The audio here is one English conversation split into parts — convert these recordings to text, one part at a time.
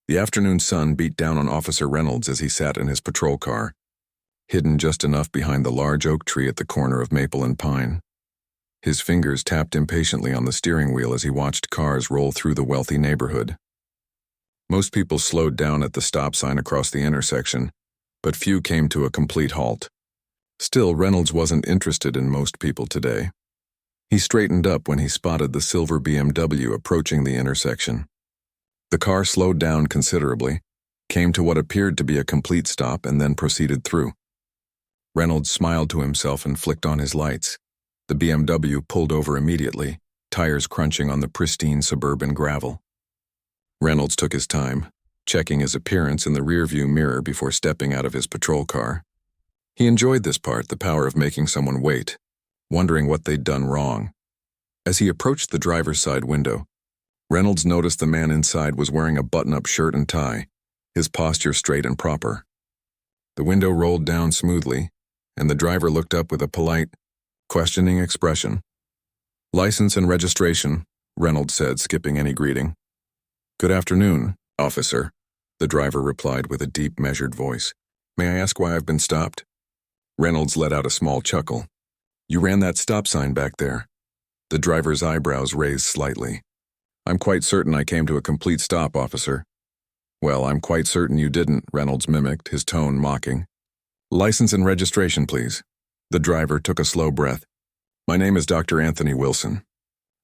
The afternoon sun beat down on Officer Reynolds as he sat in his patrol car, hidden just enough behind the large oak tree at the corner of Maple and Pine. His fingers tapped impatiently on the steering wheel as he watched cars roll through the wealthy neighborhood. Most people slowed down at the stop sign across the intersection, but few came to a complete halt. Still, Reynolds wasn't interested in most people today. He straightened up when he spotted the silver BMW approaching the intersection. The car slowed down considerably, came to what appeared to be a complete stop, and then proceeded through. Reynolds smiled to himself and flicked on his lights. The BMW pulled over immediately, tires crunching on the pristine suburban gravel. Reynolds took his time, checking his appearance in the rearview mirror before stepping out of his patrol car. He enjoyed this part, the power of making someone wait, wondering what they'd done wrong. As he approached the driver's side window, Reynolds noticed the man inside was wearing a button-up shirt and tie, his posture straight and proper. The window rolled down smoothly, and the driver looked up with a polite, questioning expression. "License and registration," Reynolds said, skipping any greeting. "Good afternoon, officer," the driver replied with a deep, measured voice. "May I ask why I've been stopped?" Reynolds let out a small chuckle. "You ran that stop sign back there." The driver's eyebrows raised slightly. "I'm quite certain I came to a complete stop, officer." "Well, I'm quite certain you didn't," Reynolds mimicked, his tone mocking. "License and registration, please." The driver took a slow breath. "My name is Dr. Anthony Wilson.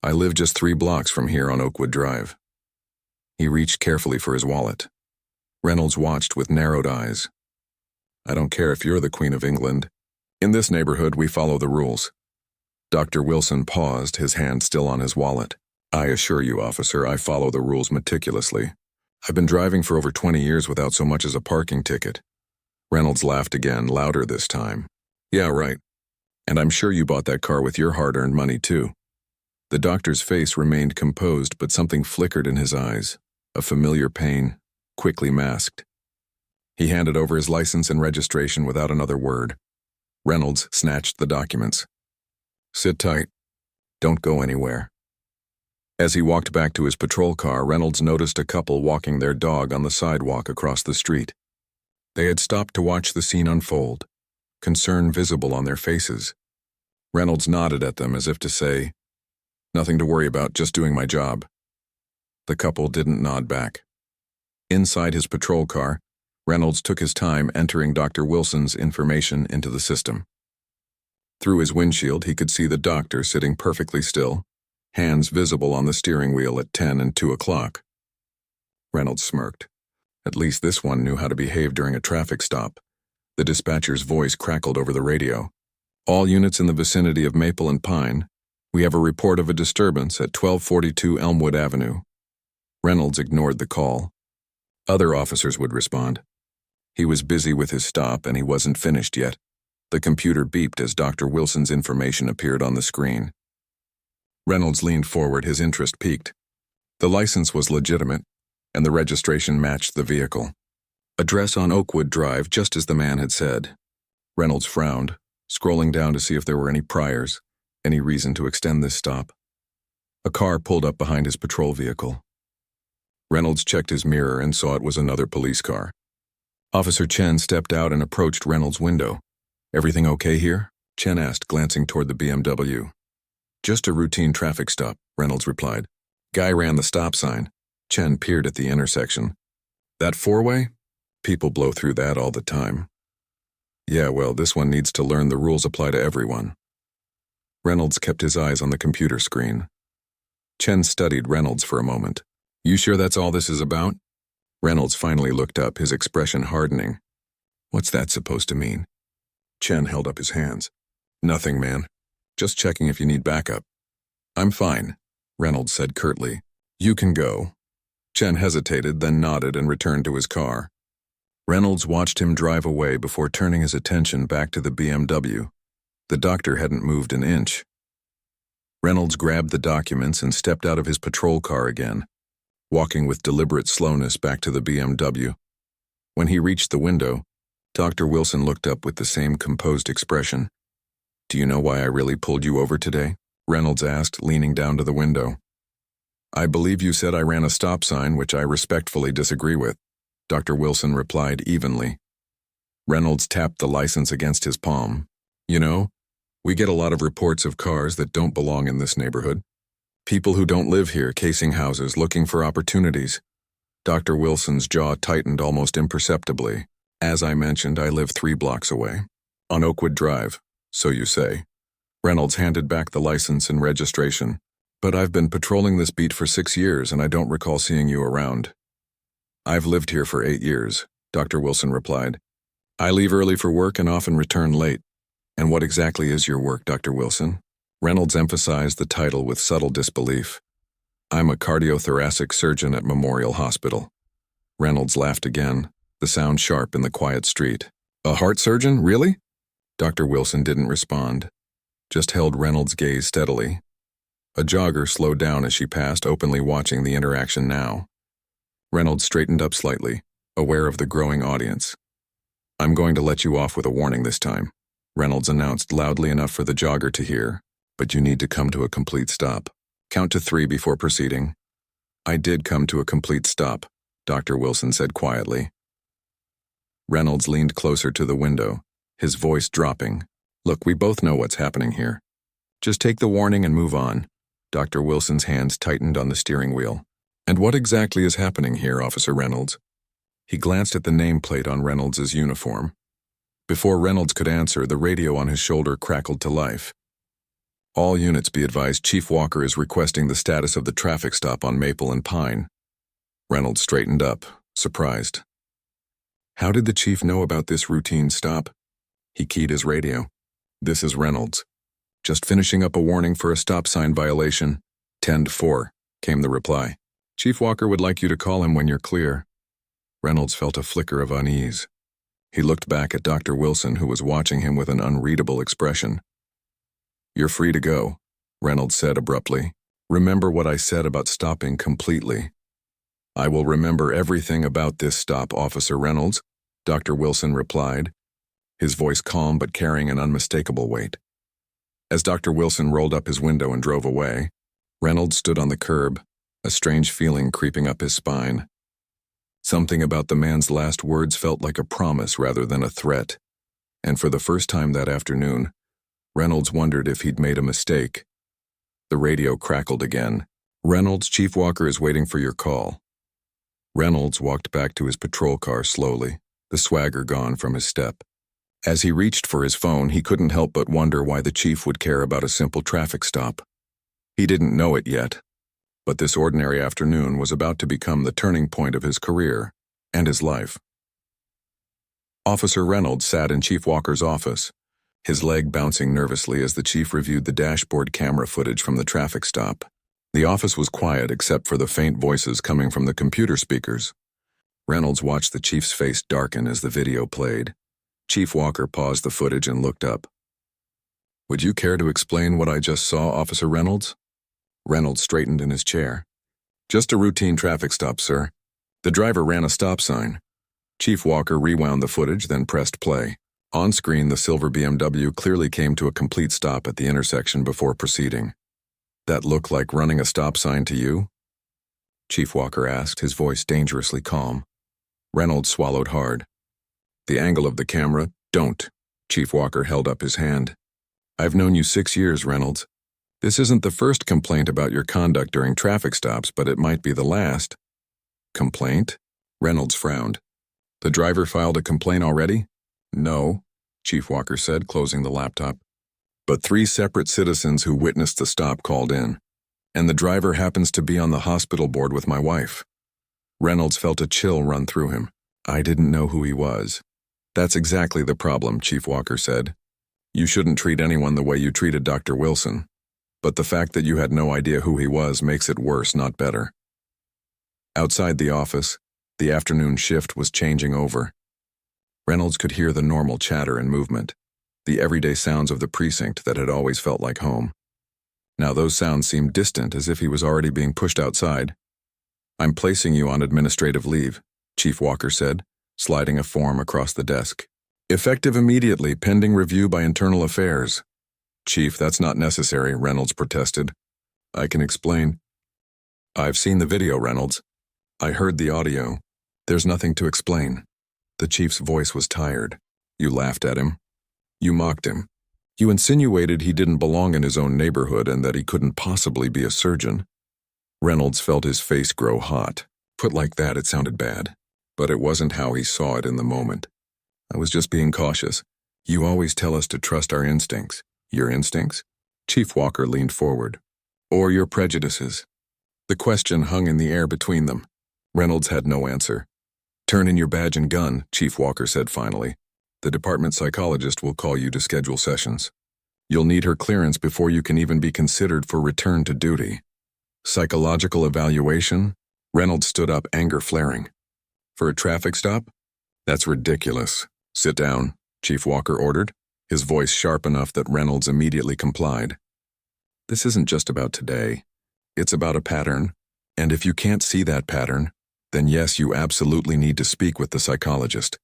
I live just 3 blocks from here on Oakwood Drive." He reached carefully for his wallet. Reynolds watched with narrowed eyes. "I don't care if you're the Queen of England. In this neighborhood, we follow the rules." Dr. Wilson paused, his hand still on his wallet. "I assure you, officer, I follow the rules meticulously. I've been driving for over 20 years without so much as a parking ticket." Reynolds laughed again, louder this time. "Yeah, right. And I'm sure you bought that car with your hard-earned money, too." The doctor's face remained composed, but something flickered in his eyes, a familiar pain, quickly masked. He handed over his license and registration without another word. Reynolds snatched the documents. "Sit tight. Don't go anywhere." As he walked back to his patrol car, Reynolds noticed a couple walking their dog on the sidewalk across the street. They had stopped to watch the scene unfold, concern visible on their faces. Reynolds nodded at them as if to say, "Nothing to worry about, just doing my job." The couple didn't nod back. Inside his patrol car, Reynolds took his time entering Dr. Wilson's information into the system. Through his windshield, he could see the doctor sitting perfectly still, hands visible on the steering wheel at 10 and 2 o'clock. Reynolds smirked. At least this one knew how to behave during a traffic stop. The dispatcher's voice crackled over the radio. "All units in the vicinity of Maple and Pine. We have a report of a disturbance at 1242 Elmwood Avenue." Reynolds ignored the call. Other officers would respond. He was busy with his stop, and he wasn't finished yet. The computer beeped as Dr. Wilson's information appeared on the screen. Reynolds leaned forward, his interest piqued. The license was legitimate, and the registration matched the vehicle. Address on Oakwood Drive, just as the man had said. Reynolds frowned, scrolling down to see if there were any priors, any reason to extend this stop. A car pulled up behind his patrol vehicle. Reynolds checked his mirror and saw it was another police car. Officer Chen stepped out and approached Reynolds' window. "Everything okay here?" Chen asked, glancing toward the BMW. "Just a routine traffic stop," Reynolds replied. "Guy ran the stop sign." Chen peered at the intersection. "That 4-way? People blow through that all the time." "Yeah, well, this one needs to learn the rules apply to everyone." Reynolds kept his eyes on the computer screen. Chen studied Reynolds for a moment. "You sure that's all this is about?" Reynolds finally looked up, his expression hardening. "What's that supposed to mean?" Chen held up his hands. "Nothing, man. Just checking if you need backup." "I'm fine," Reynolds said curtly. "You can go." Chen hesitated, then nodded and returned to his car. Reynolds watched him drive away before turning his attention back to the BMW. The doctor hadn't moved an inch. Reynolds grabbed the documents and stepped out of his patrol car again, walking with deliberate slowness back to the BMW. When he reached the window, Dr. Wilson looked up with the same composed expression. "Do you know why I really pulled you over today?" Reynolds asked, leaning down to the window. I believe you said I ran a stop sign, which I respectfully disagree with, Dr. Wilson replied evenly. Reynolds tapped the license against his palm. You know, we get a lot of reports of cars that don't belong in this neighborhood. People who don't live here casing houses looking for opportunities. Dr. Wilson's jaw tightened almost imperceptibly. As I mentioned, I live 3 blocks away. On Oakwood Drive, so you say. Reynolds handed back the license and registration. But I've been patrolling this beat for 6 years and I don't recall seeing you around. I've lived here for 8 years, Dr. Wilson replied. I leave early for work and often return late. And what exactly is your work, Dr. Wilson? Reynolds emphasized the title with subtle disbelief. I'm a cardiothoracic surgeon at Memorial Hospital. Reynolds laughed again, the sound sharp in the quiet street. A heart surgeon, really? Dr. Wilson didn't respond, just held Reynolds' gaze steadily. A jogger slowed down as she passed, openly watching the interaction now. Reynolds straightened up slightly, aware of the growing audience. I'm going to let you off with a warning this time, Reynolds announced loudly enough for the jogger to hear, but you need to come to a complete stop. Count to 3 before proceeding. I did come to a complete stop, Dr. Wilson said quietly. Reynolds leaned closer to the window, his voice dropping. Look, we both know what's happening here. Just take the warning and move on. Dr. Wilson's hands tightened on the steering wheel. And what exactly is happening here, Officer Reynolds? He glanced at the nameplate on Reynolds' uniform. Before Reynolds could answer, the radio on his shoulder crackled to life. All units be advised, Chief Walker is requesting the status of the traffic stop on Maple and Pine. Reynolds straightened up, surprised. How did the chief know about this routine stop? He keyed his radio. This is Reynolds. Just finishing up a warning for a stop sign violation. 10-4, came the reply. Chief Walker would like you to call him when you're clear. Reynolds felt a flicker of unease. He looked back at Dr. Wilson, who was watching him with an unreadable expression. You're free to go, Reynolds said abruptly. Remember what I said about stopping completely. I will remember everything about this stop, Officer Reynolds, Dr. Wilson replied, his voice calm but carrying an unmistakable weight. As Dr. Wilson rolled up his window and drove away, Reynolds stood on the curb, a strange feeling creeping up his spine. Something about the man's last words felt like a promise rather than a threat, and for the first time that afternoon, Reynolds wondered if he'd made a mistake. The radio crackled again. Reynolds, Chief Walker is waiting for your call. Reynolds walked back to his patrol car slowly, the swagger gone from his step. As he reached for his phone, he couldn't help but wonder why the chief would care about a simple traffic stop. He didn't know it yet, but this ordinary afternoon was about to become the turning point of his career and his life. Officer Reynolds sat in Chief Walker's office, his leg bouncing nervously as the chief reviewed the dashboard camera footage from the traffic stop. The office was quiet except for the faint voices coming from the computer speakers. Reynolds watched the chief's face darken as the video played. Chief Walker paused the footage and looked up. Would you care to explain what I just saw, Officer Reynolds? Reynolds straightened in his chair. Just a routine traffic stop, sir. The driver ran a stop sign. Chief Walker rewound the footage, then pressed play. On screen, the silver BMW clearly came to a complete stop at the intersection before proceeding. That looked like running a stop sign to you? Chief Walker asked, his voice dangerously calm. Reynolds swallowed hard. The angle of the camera, don't. Chief Walker held up his hand. I've known you 6 years, Reynolds. This isn't the first complaint about your conduct during traffic stops, but it might be the last. Complaint? Reynolds frowned. The driver filed a complaint already? No, Chief Walker said, closing the laptop. But 3 separate citizens who witnessed the stop called in. And the driver happens to be on the hospital board with my wife. Reynolds felt a chill run through him. I didn't know who he was. That's exactly the problem, Chief Walker said. You shouldn't treat anyone the way you treated Dr. Wilson. But the fact that you had no idea who he was makes it worse, not better. Outside the office, the afternoon shift was changing over. Reynolds could hear the normal chatter and movement, the everyday sounds of the precinct that had always felt like home. Now those sounds seemed distant, as if he was already being pushed outside. I'm placing you on administrative leave, Chief Walker said, sliding a form across the desk. Effective immediately, pending review by Internal Affairs. Chief, that's not necessary, Reynolds protested. I can explain. I've seen the video, Reynolds. I heard the audio. There's nothing to explain. The chief's voice was tired. You laughed at him. You mocked him. You insinuated he didn't belong in his own neighborhood and that he couldn't possibly be a surgeon. Reynolds felt his face grow hot. Put like that, it sounded bad. But it wasn't how he saw it in the moment. I was just being cautious. You always tell us to trust our instincts. Your instincts? Chief Walker leaned forward. Or your prejudices? The question hung in the air between them. Reynolds had no answer. Turn in your badge and gun, Chief Walker said finally. The department psychologist will call you to schedule sessions. You'll need her clearance before you can even be considered for return to duty. Psychological evaluation? Reynolds stood up, anger flaring. For a traffic stop? That's ridiculous. Sit down, Chief Walker ordered, his voice sharp enough that Reynolds immediately complied. This isn't just about today. It's about a pattern, and if you can't see that pattern, then yes, you absolutely need to speak with the psychologist.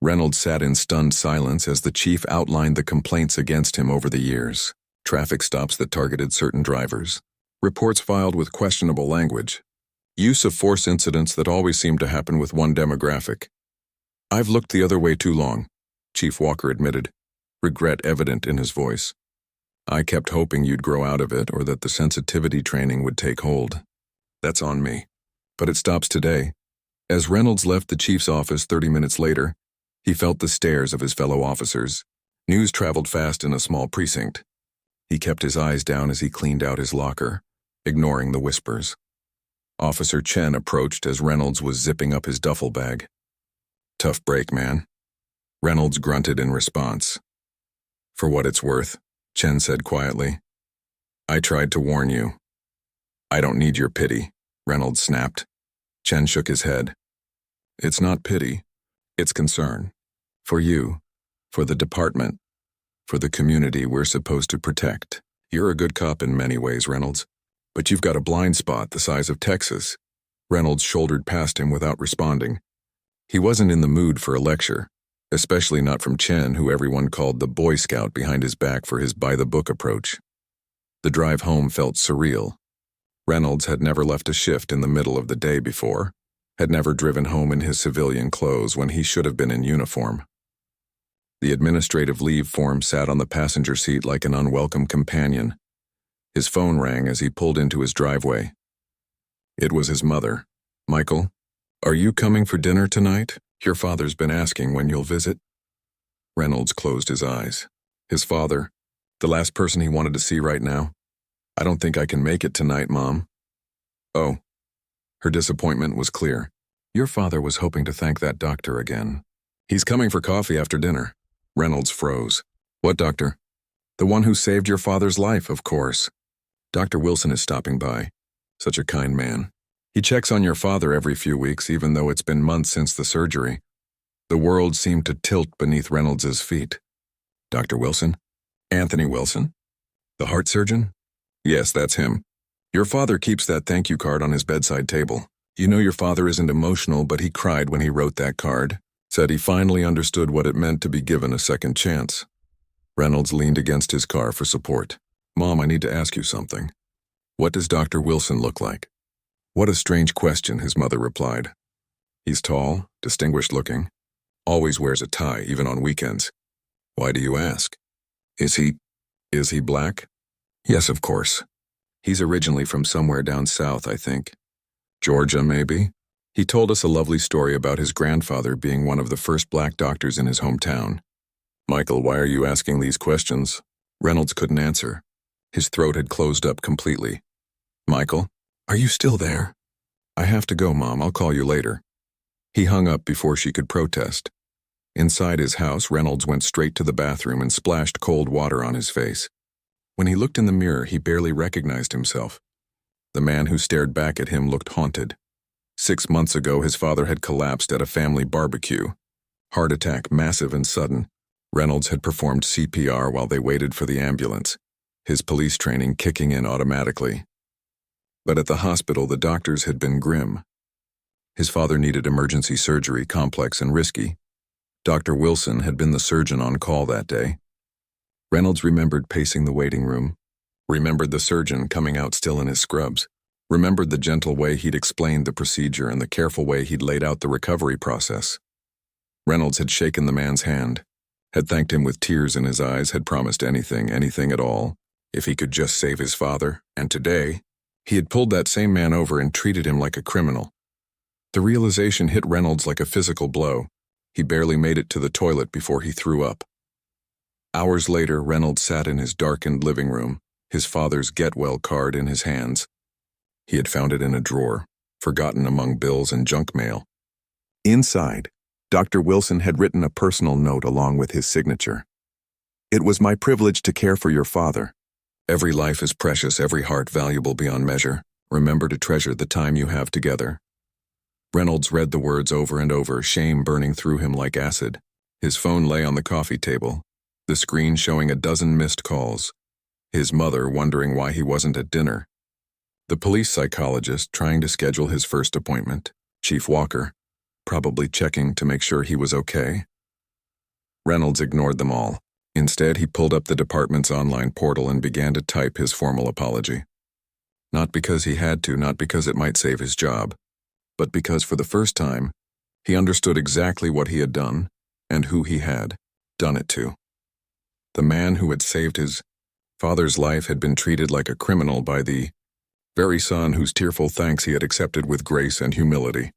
Reynolds sat in stunned silence as the chief outlined the complaints against him over the years. Traffic stops that targeted certain drivers. Reports filed with questionable language. Use of force incidents that always seem to happen with one demographic. I've looked the other way too long, Chief Walker admitted, regret evident in his voice. I kept hoping you'd grow out of it or that the sensitivity training would take hold. That's on me. But it stops today. As Reynolds left the chief's office 30 minutes later, he felt the stares of his fellow officers. News traveled fast in a small precinct. He kept his eyes down as he cleaned out his locker, ignoring the whispers. Officer Chen approached as Reynolds was zipping up his duffel bag. Tough break, man. Reynolds grunted in response. For what it's worth, Chen said quietly. I tried to warn you. I don't need your pity, Reynolds snapped. Chen shook his head. It's not pity. It's concern. For you, for the department, for the community we're supposed to protect. You're a good cop in many ways, Reynolds. But you've got a blind spot the size of Texas. Reynolds shouldered past him without responding. He wasn't in the mood for a lecture, especially not from Chen, who everyone called the Boy Scout behind his back for his by-the-book approach. The drive home felt surreal. Reynolds had never left a shift in the middle of the day before, had never driven home in his civilian clothes when he should have been in uniform. The administrative leave form sat on the passenger seat like an unwelcome companion. His phone rang as he pulled into his driveway. It was his mother. Michael, are you coming for dinner tonight? Your father's been asking when you'll visit. Reynolds closed his eyes. His father, the last person he wanted to see right now. I don't think I can make it tonight, Mom. Oh. Her disappointment was clear. Your father was hoping to thank that doctor again. He's coming for coffee after dinner. Reynolds froze. What doctor? The one who saved your father's life, of course. Dr. Wilson is stopping by. Such a kind man. He checks on your father every few weeks, even though it's been months since the surgery. The world seemed to tilt beneath Reynolds's feet. Dr. Wilson? Anthony Wilson? The heart surgeon? Yes, that's him. Your father keeps that thank you card on his bedside table. You know your father isn't emotional, but he cried when he wrote that card. Said he finally understood what it meant to be given a second chance. Reynolds leaned against his car for support. Mom, I need to ask you something. What does Dr. Wilson look like? What a strange question, his mother replied. He's tall, distinguished looking. Always wears a tie, even on weekends. Why do you ask? Is he black? Yes, of course. He's originally from somewhere down south, I think. Georgia, maybe? He told us a lovely story about his grandfather being one of the first black doctors in his hometown. Michael, why are you asking these questions? Reynolds couldn't answer. His throat had closed up completely. Michael, are you still there? I have to go, Mom. I'll call you later. He hung up before she could protest. Inside his house, Reynolds went straight to the bathroom and splashed cold water on his face. When he looked in the mirror, he barely recognized himself. The man who stared back at him looked haunted. 6 months ago, his father had collapsed at a family barbecue. Heart attack, massive and sudden. Reynolds had performed CPR while they waited for the ambulance, his police training kicking in automatically. But at the hospital, the doctors had been grim. His father needed emergency surgery, complex and risky. Dr. Wilson had been the surgeon on call that day. Reynolds remembered pacing the waiting room, remembered the surgeon coming out still in his scrubs, remembered the gentle way he'd explained the procedure and the careful way he'd laid out the recovery process. Reynolds had shaken the man's hand, had thanked him with tears in his eyes, had promised anything at all, if he could just save his father, and today, he had pulled that same man over and treated him like a criminal. The realization hit Reynolds like a physical blow. He barely made it to the toilet before he threw up. Hours later, Reynolds sat in his darkened living room, his father's get-well card in his hands. He had found it in a drawer, forgotten among bills and junk mail. Inside, Dr. Wilson had written a personal note along with his signature. "It was my privilege to care for your father. Every life is precious, every heart valuable beyond measure. Remember to treasure the time you have together." Reynolds read the words over and over, shame burning through him like acid. His phone lay on the coffee table, the screen showing a dozen missed calls. His mother wondering why he wasn't at dinner. The police psychologist trying to schedule his first appointment, Chief Walker, probably checking to make sure he was okay. Reynolds ignored them all. Instead, he pulled up the department's online portal and began to type his formal apology. Not because he had to, not because it might save his job, but because for the first time, he understood exactly what he had done and who he had done it to. The man who had saved his father's life had been treated like a criminal by the very son whose tearful thanks he had accepted with grace and humility.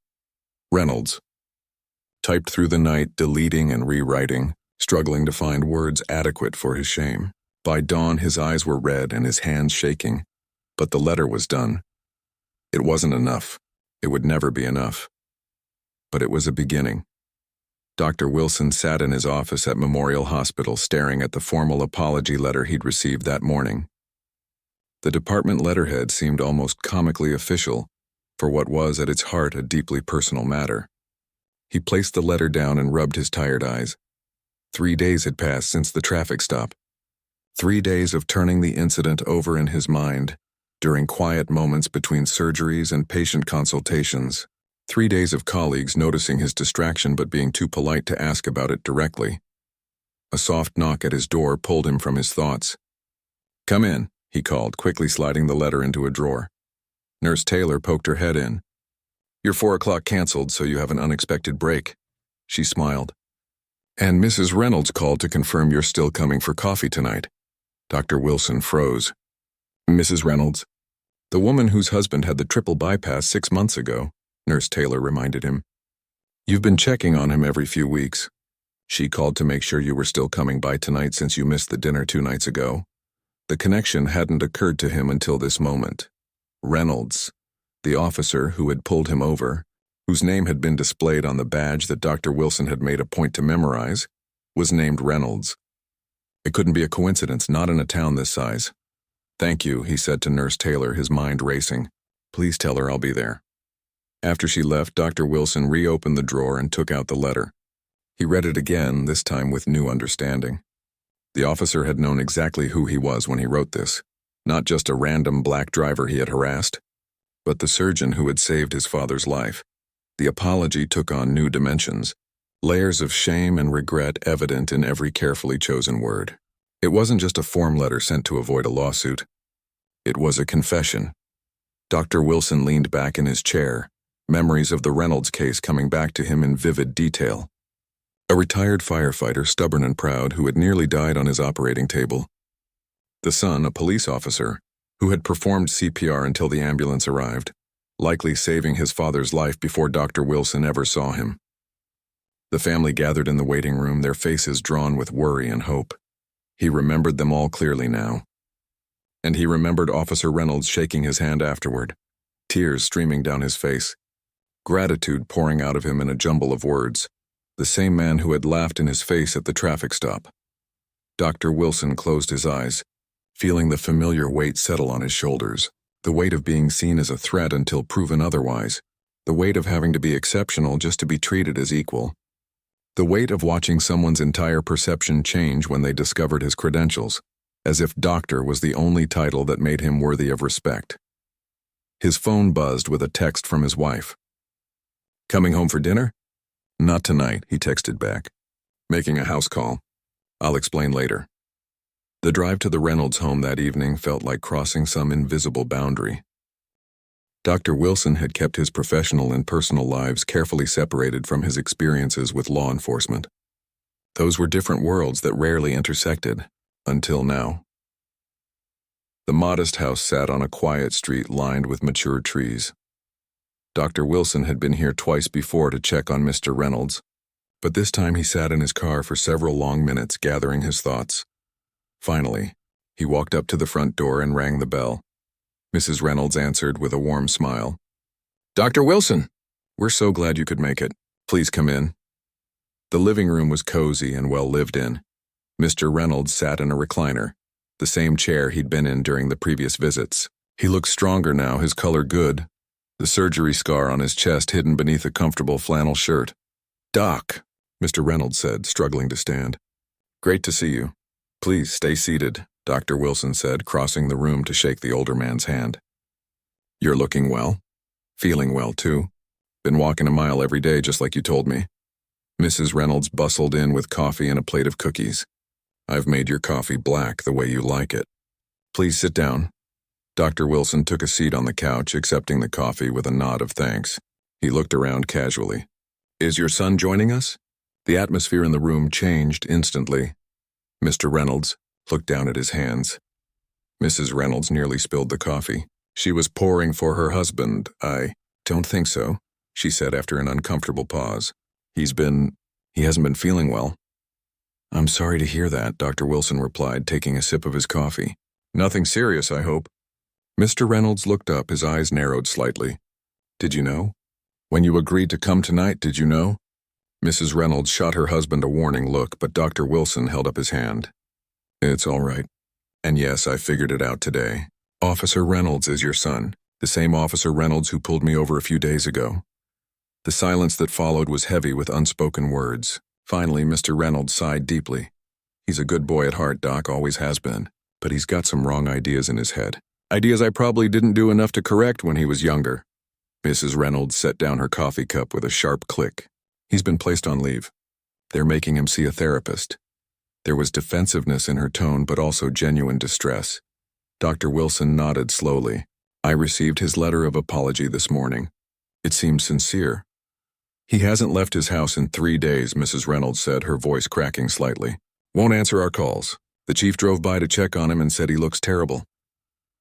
Reynolds typed through the night, deleting and rewriting, struggling to find words adequate for his shame. By dawn, his eyes were red and his hands shaking, but the letter was done. It wasn't enough. It would never be enough. But it was a beginning. Dr. Wilson sat in his office at Memorial Hospital staring at the formal apology letter he'd received that morning. The department letterhead seemed almost comically official for what was at its heart a deeply personal matter. He placed the letter down and rubbed his tired eyes. 3 days had passed since the traffic stop. 3 days of turning the incident over in his mind, during quiet moments between surgeries and patient consultations. 3 days of colleagues noticing his distraction but being too polite to ask about it directly. A soft knock at his door pulled him from his thoughts. "Come in," he called, quickly sliding the letter into a drawer. Nurse Taylor poked her head in. "Your 4 o'clock canceled, so you have an unexpected break." She smiled. "And Mrs. Reynolds called to confirm you're still coming for coffee tonight." Dr. Wilson froze. "Mrs. Reynolds?" "The woman whose husband had the triple bypass 6 months ago," Nurse Taylor reminded him. "You've been checking on him every few weeks. She called to make sure you were still coming by tonight since you missed the dinner 2 nights ago." The connection hadn't occurred to him until this moment. Reynolds, the officer who had pulled him over, whose name had been displayed on the badge that Dr. Wilson had made a point to memorize, was named Reynolds. It couldn't be a coincidence, not in a town this size. "Thank you," he said to Nurse Taylor, his mind racing. "Please tell her I'll be there." After she left, Dr. Wilson reopened the drawer and took out the letter. He read it again, this time with new understanding. The officer had known exactly who he was when he wrote this, not just a random black driver he had harassed, but the surgeon who had saved his father's life. The apology took on new dimensions, layers of shame and regret evident in every carefully chosen word. It wasn't just a form letter sent to avoid a lawsuit. It was a confession. Dr. Wilson leaned back in his chair, memories of the Reynolds case coming back to him in vivid detail. A retired firefighter, stubborn and proud, who had nearly died on his operating table. The son, a police officer, who had performed CPR until the ambulance arrived, likely saving his father's life before Dr. Wilson ever saw him. The family gathered in the waiting room, their faces drawn with worry and hope. He remembered them all clearly now. And he remembered Officer Reynolds shaking his hand afterward, tears streaming down his face, gratitude pouring out of him in a jumble of words. The same man who had laughed in his face at the traffic stop. Dr. Wilson closed his eyes, feeling the familiar weight settle on his shoulders, the weight of being seen as a threat until proven otherwise, the weight of having to be exceptional just to be treated as equal, the weight of watching someone's entire perception change when they discovered his credentials, as if doctor was the only title that made him worthy of respect. His phone buzzed with a text from his wife. "Coming home for dinner?" "Not tonight," he texted back. "Making a house call. I'll explain later." The drive to the Reynolds home that evening felt like crossing some invisible boundary. Dr. Wilson had kept his professional and personal lives carefully separated from his experiences with law enforcement. Those were different worlds that rarely intersected, until now. The modest house sat on a quiet street lined with mature trees. Dr. Wilson had been here twice before to check on Mr. Reynolds, but this time he sat in his car for several long minutes gathering his thoughts. Finally, he walked up to the front door and rang the bell. Mrs. Reynolds answered with a warm smile. "Dr. Wilson, we're so glad you could make it. Please come in." The living room was cozy and well lived in. Mr. Reynolds sat in a recliner, the same chair he'd been in during the previous visits. He looked stronger now, his color good, the surgery scar on his chest hidden beneath a comfortable flannel shirt. "Doc," Mr. Reynolds said, struggling to stand. "Great to see you. Please stay seated," Dr. Wilson said, crossing the room to shake the older man's hand. "You're looking well. Feeling well, too. Been walking a mile every day just like you told me." Mrs. Reynolds bustled in with coffee and a plate of cookies. "I've made your coffee black the way you like it. Please sit down." Dr. Wilson took a seat on the couch, accepting the coffee with a nod of thanks. He looked around casually. "Is your son joining us?" The atmosphere in the room changed instantly. Mr. Reynolds looked down at his hands. Mrs. Reynolds nearly spilled the coffee. She was pouring for her husband. "I don't think so," she said after an uncomfortable pause. He hasn't been feeling well." "I'm sorry to hear that," Dr. Wilson replied, taking a sip of his coffee. "Nothing serious, I hope." Mr. Reynolds looked up, his eyes narrowed slightly. "Did you know? When you agreed to come tonight, did you know?" Mrs. Reynolds shot her husband a warning look, but Dr. Wilson held up his hand. "It's all right. And yes, I figured it out today. Officer Reynolds is your son, the same Officer Reynolds who pulled me over a few days ago." The silence that followed was heavy with unspoken words. Finally, Mr. Reynolds sighed deeply. "He's a good boy at heart, Doc, always has been. But he's got some wrong ideas in his head. Ideas I probably didn't do enough to correct when he was younger." Mrs. Reynolds set down her coffee cup with a sharp click. "He's been placed on leave. They're making him see a therapist." There was defensiveness in her tone, but also genuine distress. Dr. Wilson nodded slowly. "I received his letter of apology this morning. It seems sincere." "He hasn't left his house in 3 days," Mrs. Reynolds said, her voice cracking slightly. "Won't answer our calls. The chief drove by to check on him and said he looks terrible."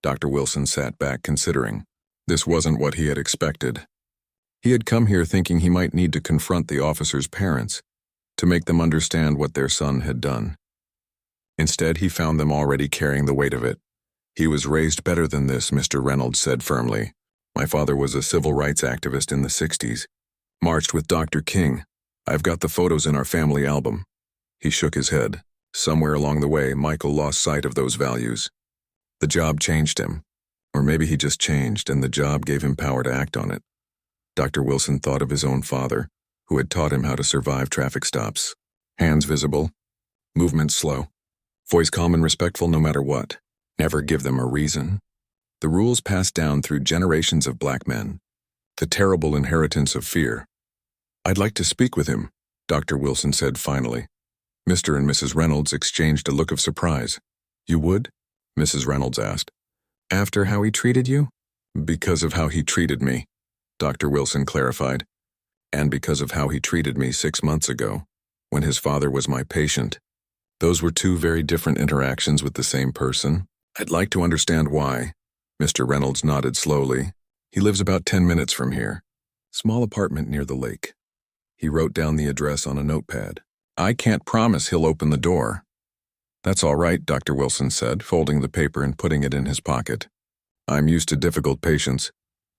Dr. Wilson sat back, considering. This wasn't what he had expected. He had come here thinking he might need to confront the officer's parents, to make them understand what their son had done. Instead, he found them already carrying the weight of it. "He was raised better than this," Mr. Reynolds said firmly. "My father was a civil rights activist in the 60s. Marched with Dr. King. I've got the photos in our family album." He shook his head. Somewhere along the way, Michael lost sight of those values. The job changed him. Or maybe he just changed, and the job gave him power to act on it. Dr. Wilson thought of his own father, who had taught him how to survive traffic stops. Hands visible, movements slow, voice calm and respectful no matter what. Never give them a reason. The rules passed down through generations of black men. The terrible inheritance of fear. "I'd like to speak with him," Dr. Wilson said finally. Mr. and Mrs. Reynolds exchanged a look of surprise. "You would?" Mrs. Reynolds asked. "After how he treated you?" "Because of how he treated me," Dr. Wilson clarified. "And because of how he treated me 6 months ago, when his father was my patient. Those were 2 very different interactions with the same person. I'd like to understand why." Mr. Reynolds nodded slowly. "He lives about 10 minutes from here. Small apartment near the lake." He wrote down the address on a notepad. "I can't promise he'll open the door." "That's all right," Dr. Wilson said, folding the paper and putting it in his pocket. "I'm used to difficult patients."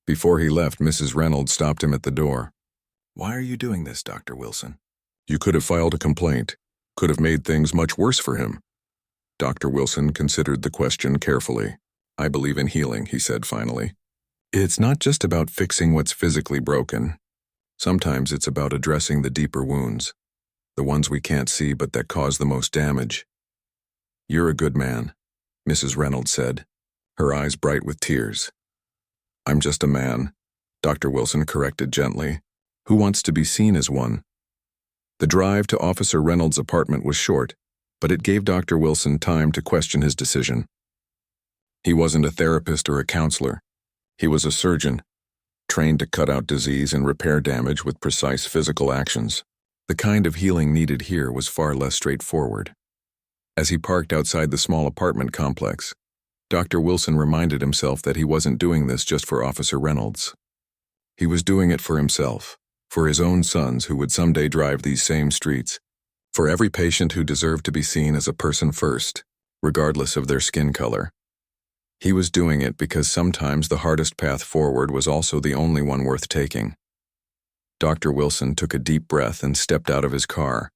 Before he left, Mrs. Reynolds stopped him at the door. "Why are you doing this, Dr. Wilson?" "You could have filed a complaint. Could have made things much worse for him." Dr. Wilson considered the question carefully. "I believe in healing," he said finally. "It's not just about fixing what's physically broken. Sometimes it's about addressing the deeper wounds, the ones we can't see but that cause the most damage." "You're a good man," Mrs. Reynolds said, her eyes bright with tears. "I'm just a man," Dr. Wilson corrected gently, "who wants to be seen as one." The drive to Officer Reynolds' apartment was short, but it gave Dr. Wilson time to question his decision. He wasn't a therapist or a counselor. He was a surgeon, trained to cut out disease and repair damage with precise physical actions. The kind of healing needed here was far less straightforward. As he parked outside the small apartment complex, Dr. Wilson reminded himself that he wasn't doing this just for Officer Reynolds. He was doing it for himself, for his own sons who would someday drive these same streets, for every patient who deserved to be seen as a person first, regardless of their skin color. He was doing it because sometimes the hardest path forward was also the only one worth taking. Dr. Wilson took a deep breath and stepped out of his car,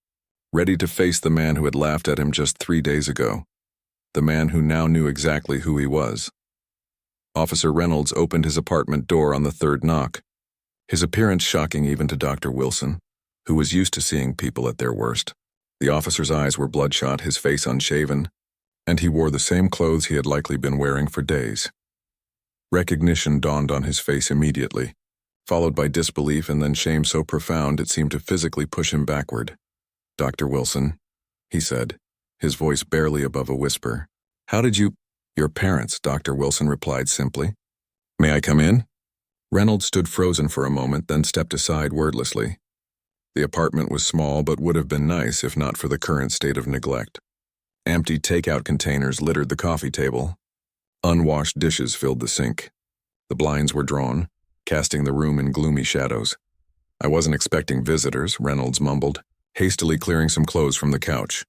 ready to face the man who had laughed at him just 3 days ago, the man who now knew exactly who he was. Officer Reynolds opened his apartment door on the third knock, his appearance shocking even to Dr. Wilson, who was used to seeing people at their worst. The officer's eyes were bloodshot, his face unshaven, and he wore the same clothes he had likely been wearing for days. Recognition dawned on his face immediately, followed by disbelief and then shame so profound it seemed to physically push him backward. "Dr. Wilson," he said, his voice barely above a whisper. "How did you—" "Your parents," Dr. Wilson replied simply. "May I come in?" Reynolds stood frozen for a moment, then stepped aside wordlessly. The apartment was small but would have been nice if not for the current state of neglect. Empty takeout containers littered the coffee table. Unwashed dishes filled the sink. The blinds were drawn, casting the room in gloomy shadows. "I wasn't expecting visitors," Reynolds mumbled, hastily clearing some clothes from the couch.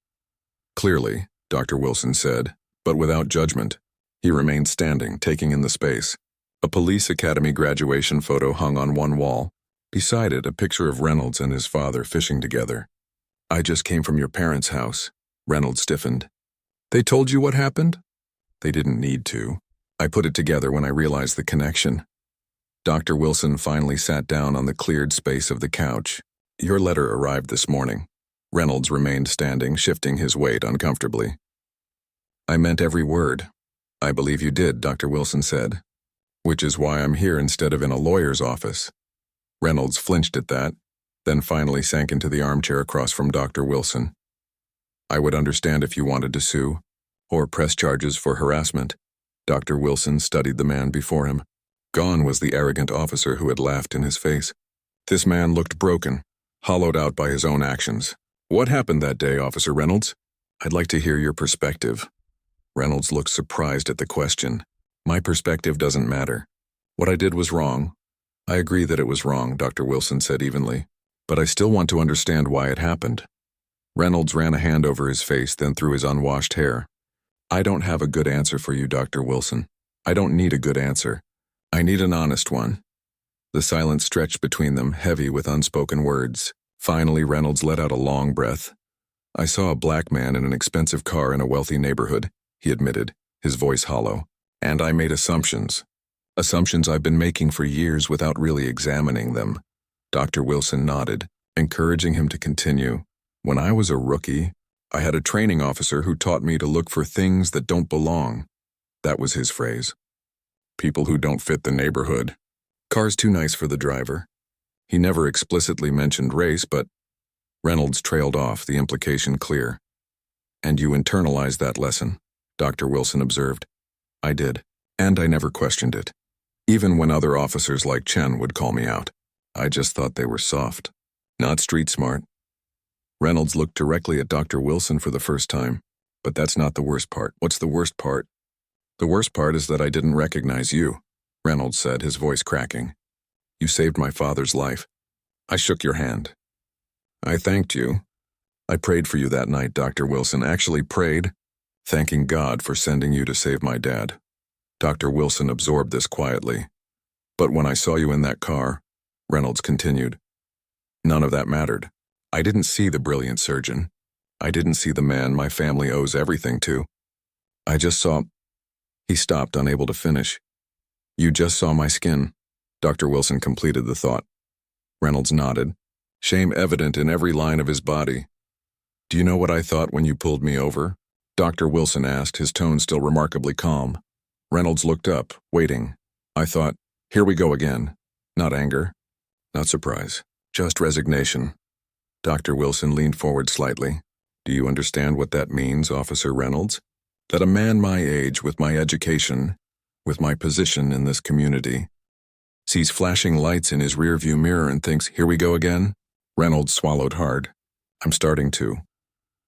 "Clearly," Dr. Wilson said, but without judgment. He remained standing, taking in the space. A police academy graduation photo hung on one wall. Beside it, a picture of Reynolds and his father fishing together. "I just came from your parents' house." Reynolds stiffened. "They told you what happened?" "They didn't need to. I put it together when I realized the connection." Dr. Wilson finally sat down on the cleared space of the couch. "Your letter arrived this morning." Reynolds remained standing, shifting his weight uncomfortably. "I meant every word." "I believe you did," Dr. Wilson said. "Which is why I'm here instead of in a lawyer's office." Reynolds flinched at that, then finally sank into the armchair across from Dr. Wilson. "I would understand if you wanted to sue, or press charges for harassment." Dr. Wilson studied the man before him. Gone was the arrogant officer who had laughed in his face. This man looked broken, hollowed out by his own actions. "What happened that day, Officer Reynolds?" "I'd like to hear your perspective." Reynolds looked surprised at the question. "My perspective doesn't matter. What I did was wrong. I agree that it was wrong," Dr. Wilson said evenly, "but I still want to understand why it happened." Reynolds ran a hand over his face, then through his unwashed hair. "I don't have a good answer for you, Dr. Wilson. I don't need a good answer. I need an honest one." The silence stretched between them, heavy with unspoken words. Finally, Reynolds let out a long breath. "I saw a black man in an expensive car in a wealthy neighborhood," he admitted, his voice hollow. "And I made assumptions. Assumptions I've been making for years without really examining them." Dr. Wilson nodded, encouraging him to continue. "When I was a rookie, I had a training officer who taught me to look for things that don't belong." That was his phrase. "People who don't fit the neighborhood. Cars too nice for the driver." He never explicitly mentioned race, but Reynolds trailed off, the implication clear. "And you internalized that lesson," Dr. Wilson observed. "I did, and I never questioned it. Even when other officers like Chen would call me out. I just thought they were soft, not street smart." Reynolds looked directly at Dr. Wilson for the first time. "But that's not the worst part." "What's the worst part?" "The worst part is that I didn't recognize you," Reynolds said, his voice cracking. "You saved my father's life. I shook your hand. I thanked you. I prayed for you that night, Dr. Wilson. Actually prayed, thanking God for sending you to save my dad." Dr. Wilson absorbed this quietly. "But when I saw you in that car," Reynolds continued, "none of that mattered. I didn't see the brilliant surgeon. I didn't see the man my family owes everything to. I just saw—" He stopped, unable to finish. "You just saw my skin." Dr. Wilson completed the thought. Reynolds nodded, shame evident in every line of his body. "Do you know what I thought when you pulled me over?" Dr. Wilson asked, his tone still remarkably calm. Reynolds looked up, waiting. "I thought, here we go again. Not anger, not surprise, just resignation." Dr. Wilson leaned forward slightly. "Do you understand what that means, Officer Reynolds? That a man my age, with my education, with my position in this community, sees flashing lights in his rearview mirror and thinks, "Here we go again?" Reynolds swallowed hard. "I'm starting to."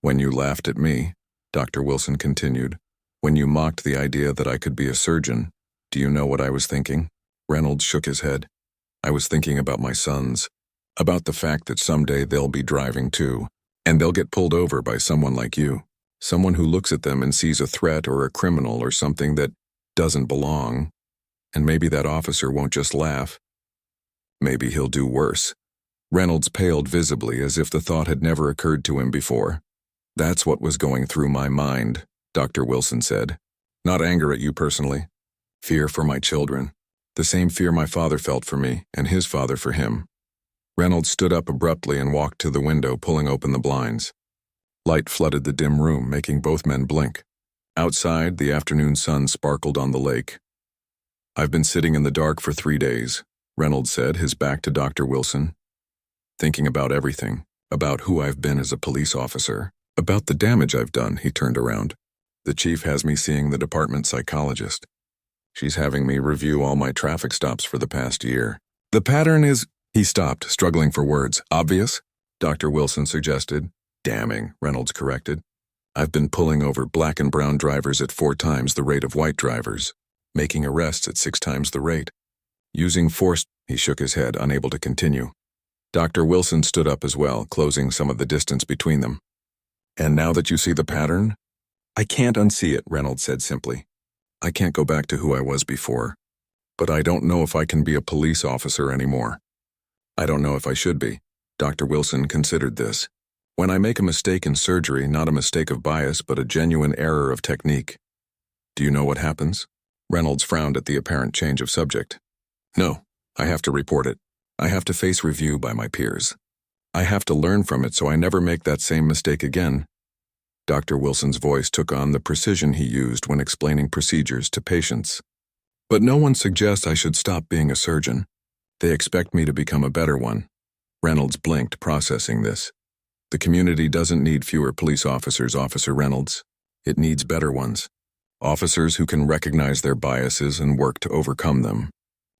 "When you laughed at me," Dr. Wilson continued, "when you mocked the idea that I could be a surgeon, do you know what I was thinking?" Reynolds shook his head. "I was thinking about my sons, about the fact that someday they'll be driving too, and they'll get pulled over by someone like you, someone who looks at them and sees a threat or a criminal or something that doesn't belong, and maybe that officer won't just laugh. Maybe he'll do worse." Reynolds paled visibly as if the thought had never occurred to him before. "That's what was going through my mind," Dr. Wilson said. "Not anger at you personally. Fear for my children. The same fear my father felt for me, and his father for him." Reynolds stood up abruptly and walked to the window, pulling open the blinds. Light flooded the dim room, making both men blink. Outside, the afternoon sun sparkled on the lake. "I've been sitting in the dark for 3 days," Reynolds said, his back to Dr. Wilson. "Thinking about everything, about who I've been as a police officer, about the damage I've done." He turned around. "The chief has me seeing the department psychologist. She's having me review all my traffic stops for the past year. The pattern is—" He stopped, struggling for words. "Obvious?" Dr. Wilson suggested. "Damning," Reynolds corrected. "I've been pulling over black and brown drivers at 4 times the rate of white drivers, making arrests at 6 times the rate. Using force—" He shook his head, unable to continue. Dr. Wilson stood up as well, closing some of the distance between them. "And now that you see the pattern?" "I can't unsee it," Reynolds said simply. "I can't go back to who I was before. But I don't know if I can be a police officer anymore. I don't know if I should be." Dr. Wilson considered this. "When I make a mistake in surgery, not a mistake of bias, but a genuine error of technique. Do you know what happens?" Reynolds frowned at the apparent change of subject. "No, I have to report it. I have to face review by my peers. I have to learn from it so I never make that same mistake again." Dr. Wilson's voice took on the precision he used when explaining procedures to patients. "But no one suggests I should stop being a surgeon. They expect me to become a better one." Reynolds blinked, processing this. "The community doesn't need fewer police officers, Officer Reynolds. It needs better ones. Officers who can recognize their biases and work to overcome them.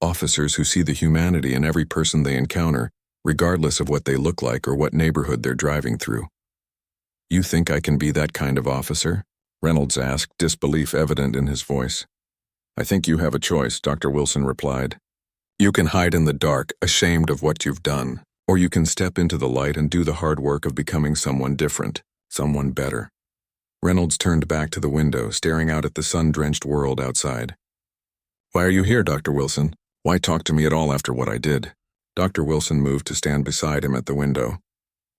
Officers who see the humanity in every person they encounter, regardless of what they look like or what neighborhood they're driving through." "You think I can be that kind of officer?" Reynolds asked, disbelief evident in his voice. "I think you have a choice," Dr. Wilson replied. "You can hide in the dark, ashamed of what you've done, or you can step into the light and do the hard work of becoming someone different, someone better." Reynolds turned back to the window, staring out at the sun-drenched world outside. "Why are you here, Dr. Wilson? Why talk to me at all after what I did?" Dr. Wilson moved to stand beside him at the window.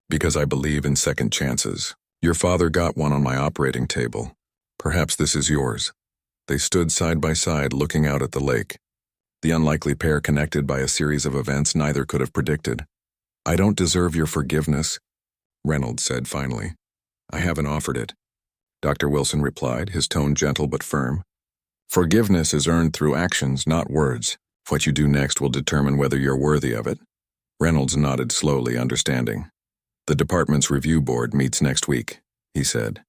"Because I believe in second chances. Your father got one on my operating table. Perhaps this is yours." They stood side by side, looking out at the lake. The unlikely pair connected by a series of events neither could have predicted. "I don't deserve your forgiveness," Reynolds said finally. "I haven't offered it," Dr. Wilson replied, his tone gentle but firm. "Forgiveness is earned through actions, not words. What you do next will determine whether you're worthy of it." Reynolds nodded slowly, understanding. "The department's review board meets next week," he said.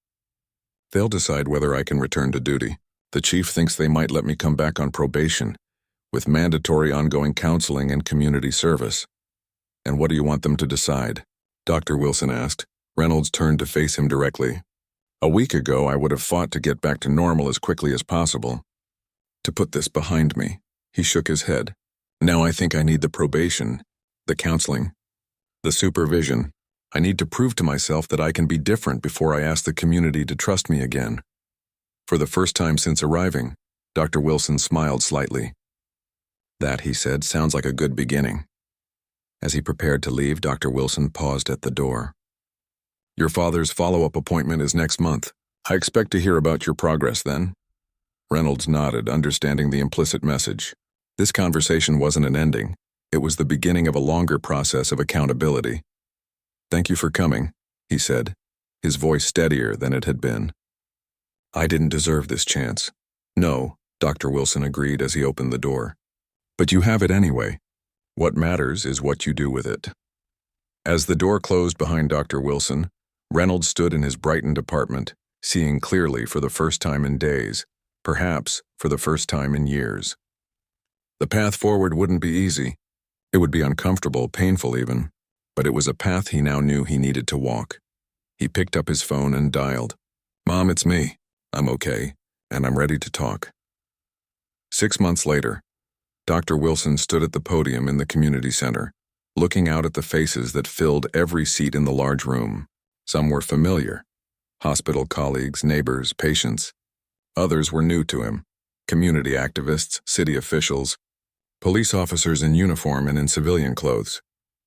"They'll decide whether I can return to duty. The chief thinks they might let me come back on probation, with mandatory ongoing counseling and community service." "And what do you want them to decide?" Dr. Wilson asked. Reynolds turned to face him directly. "A week ago, I would have fought to get back to normal as quickly as possible. To put this behind me." He shook his head. "Now I think I need the probation, the counseling, the supervision. I need to prove to myself that I can be different before I ask the community to trust me again." For the first time since arriving, Dr. Wilson smiled slightly. "That," he said, "sounds like a good beginning." As he prepared to leave, Dr. Wilson paused at the door. "Your father's follow-up appointment is next month. I expect to hear about your progress then." Reynolds nodded, understanding the implicit message. This conversation wasn't an ending. It was the beginning of a longer process of accountability. "Thank you for coming," he said, his voice steadier than it had been. "I didn't deserve this chance." "No," Dr. Wilson agreed as he opened the door. "But you have it anyway. What matters is what you do with it." As the door closed behind Dr. Wilson, Reynolds stood in his brightened apartment, seeing clearly for the first time in days, perhaps for the first time in years. The path forward wouldn't be easy. It would be uncomfortable, painful even, but it was a path he now knew he needed to walk. He picked up his phone and dialed. "Mom, it's me. I'm okay, and I'm ready to talk." 6 months later, Dr. Wilson stood at the podium in the community center, looking out at the faces that filled every seat in the large room. Some were familiar: hospital colleagues, neighbors, patients. Others were new to him: community activists, city officials, police officers in uniform and in civilian clothes.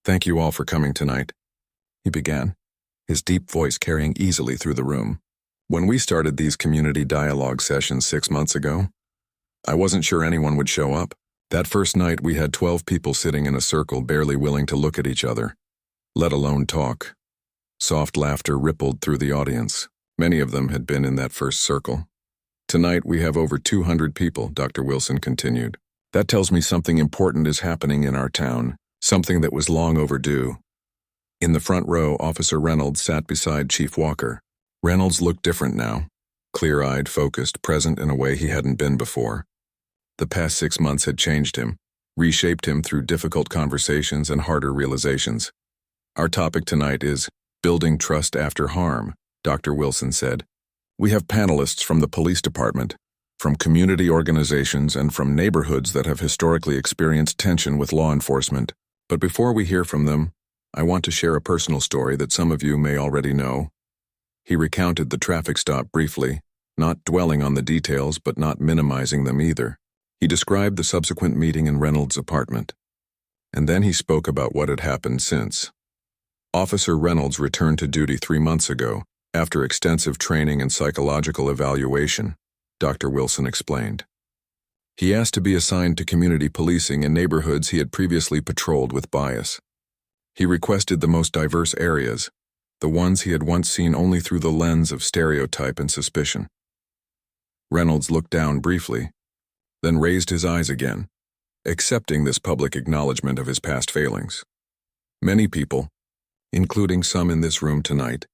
"Thank you all for coming tonight," he began, his deep voice carrying easily through the room. "When we started these community dialogue sessions 6 months ago, I wasn't sure anyone would show up. That first night we had 12 people sitting in a circle, barely willing to look at each other, let alone talk." Soft laughter rippled through the audience. Many of them had been in that first circle. "Tonight we have over 200 people," Dr. Wilson continued. "That tells me something important is happening in our town, something that was long overdue." In the front row, Officer Reynolds sat beside Chief Walker. Reynolds looked different now, clear-eyed, focused, present in a way he hadn't been before. The past 6 months had changed him, reshaped him through difficult conversations and harder realizations. "Our topic tonight is building trust after harm," Dr. Wilson said. "We have panelists from the police department, from community organizations, and from neighborhoods that have historically experienced tension with law enforcement. But before we hear from them, I want to share a personal story that some of you may already know." He recounted the traffic stop briefly, not dwelling on the details but not minimizing them either. He described the subsequent meeting in Reynolds' apartment. And then he spoke about what had happened since. Officer Reynolds returned to duty 3 months ago, after extensive training and psychological evaluation, Dr. Wilson explained. He asked to be assigned to community policing in neighborhoods he had previously patrolled with bias. He requested the most diverse areas, the ones he had once seen only through the lens of stereotype and suspicion. Reynolds looked down briefly, then raised his eyes again, accepting this public acknowledgement of his past failings. Many people, including some in this room tonight,